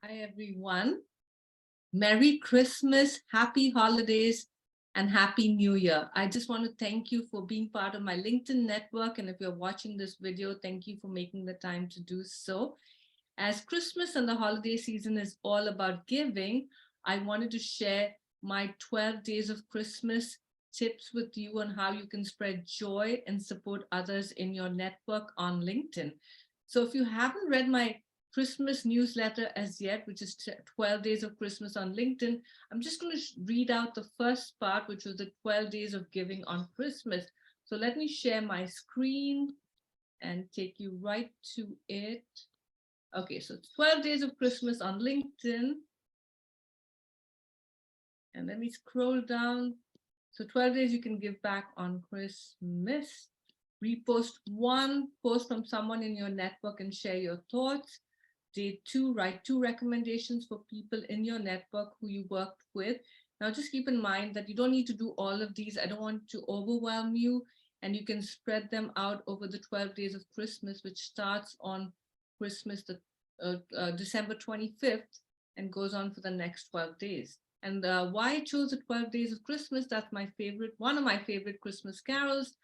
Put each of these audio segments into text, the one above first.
Hi, everyone. Merry Christmas, happy holidays, and happy New Year. I just want to thank you for being part of my LinkedIn network. And if you're watching this video, thank you for making the time to do so. As Christmas and the holiday season is all about giving, I wanted to share my 12 days of Christmas tips with you on how you can spread joy and support others in your network on LinkedIn. So if you haven't read my Christmas newsletter as yet, which is 12 days of Christmas on LinkedIn, I'm just going to read out the first part, which was the 12 days of giving on Christmas. So let me share my screen and take you right to it. Okay, so 12 days of Christmas on LinkedIn. And let me scroll down. So 12 days you can give back on Christmas. Repost one post from someone in your network and share your thoughts. Day 2, write 2 recommendations for people in your network who you worked with. Now just keep in mind that you don't need to do all of these. I don't want to overwhelm you, and you can spread them out over the 12 days of Christmas, which starts on Christmas, December 25th, and goes on for the next 12 days. And why I chose the 12 days of Christmas, that's my favorite, one of my favorite Christmas carols.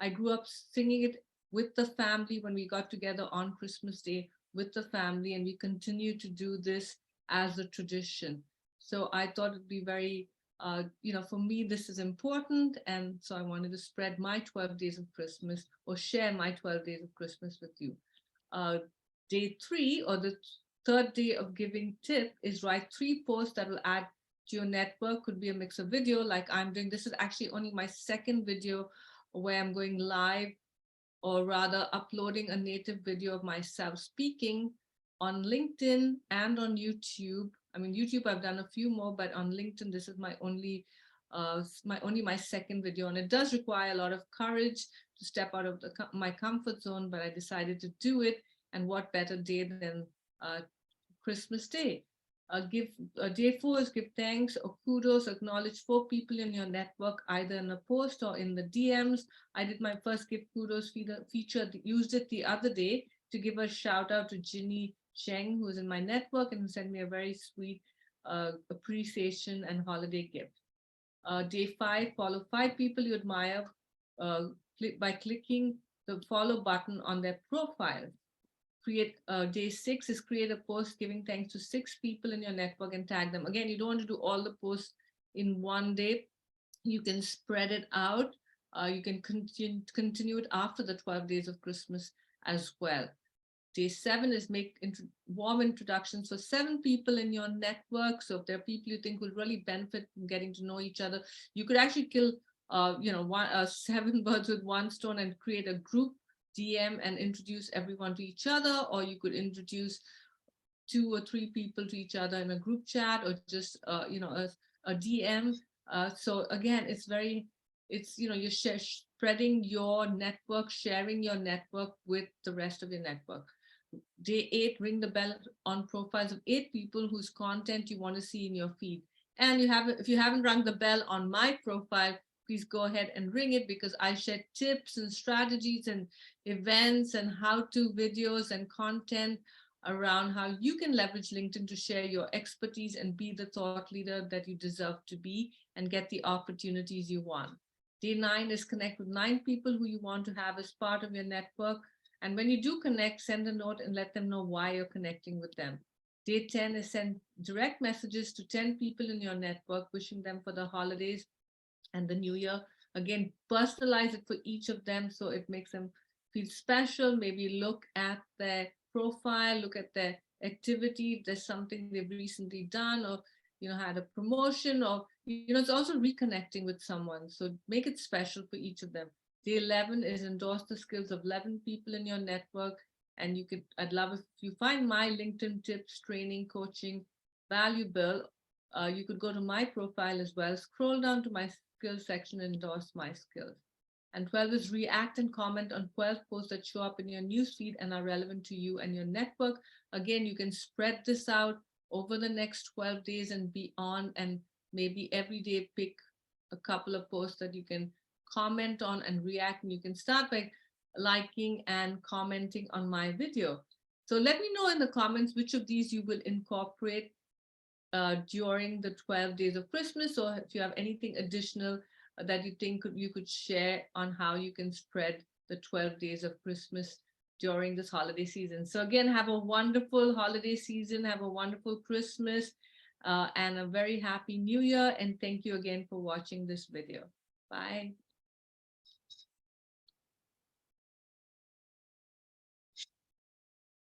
I grew up singing it with the family when we got together on Christmas Day with the family, and we continue to do this as a tradition. So I thought it'd be very, for me, this is important. And so I wanted to spread my 12 days of Christmas or share my 12 days of Christmas with you. Day 3, or the third day of giving tip, is write 3 posts that will add to your network. Could be a mix of video like I'm doing. This is actually only my second video where I'm going live, or rather uploading a native video of myself speaking on LinkedIn and on YouTube. I mean, YouTube, I've done a few more, but on LinkedIn, this is my my second video. And it does require a lot of courage to step out of my comfort zone, but I decided to do it. And what better day than Christmas Day? Day 4 is give thanks or kudos, acknowledge 4 people in your network, either in a post or in the DMs. I did my first give kudos feature, used it the other day to give a shout out to Ginny Cheng, who's in my network and who sent me a very sweet appreciation and holiday gift. Day 5, follow 5 people you admire by clicking the follow button on their profile. Day 6 is create a post giving thanks to 6 people in your network and tag them. Again, you don't want to do all the posts in one day. You can spread it out. You can continue it after the 12 days of Christmas as well. Day 7 is make warm introductions for 7 people in your network. So if there are people you think will really benefit from getting to know each other, you could actually kill 7 birds with one stone and create a group DM and introduce everyone to each other, or you could introduce 2 or 3 people to each other in a group chat, or just a DM. So again, you're spreading your network, sharing your network with the rest of your network. Day 8, ring the bell on profiles of 8 people whose content you want to see in your feed. And if you haven't rung the bell on my profile, please go ahead and ring it, because I share tips and strategies and events and how-to videos and content around how you can leverage LinkedIn to share your expertise and be the thought leader that you deserve to be and get the opportunities you want. Day 9 is connect with 9 people who you want to have as part of your network. And when you do connect, send a note and let them know why you're connecting with them. Day 10 is send direct messages to 10 people in your network, wishing them for the holidays and the new year. Again, personalize it for each of them so it makes them feel special. Maybe look at their profile, look at their activity, if there's something they've recently done, or had a promotion, or it's also reconnecting with someone. So make it special for each of them. Day 11 is endorse the skills of 11 people in your network. And I'd love if you find my LinkedIn tips, training, coaching valuable. You could go to my profile as well, scroll down to my skills section and endorse my skills. And 12 is react and comment on 12 posts that show up in your newsfeed and are relevant to you and your network. Again, you can spread this out over the next 12 days and beyond, and maybe every day pick a couple of posts that you can comment on and react. And you can start by liking and commenting on my video. So let me know in the comments which of these you will incorporate during the 12 days of Christmas, or if you have anything additional that you think you could share on how you can spread the 12 days of Christmas during this holiday season. So again, have a wonderful holiday season, have a wonderful Christmas, and a very happy New Year. And thank you again for watching this video. Bye.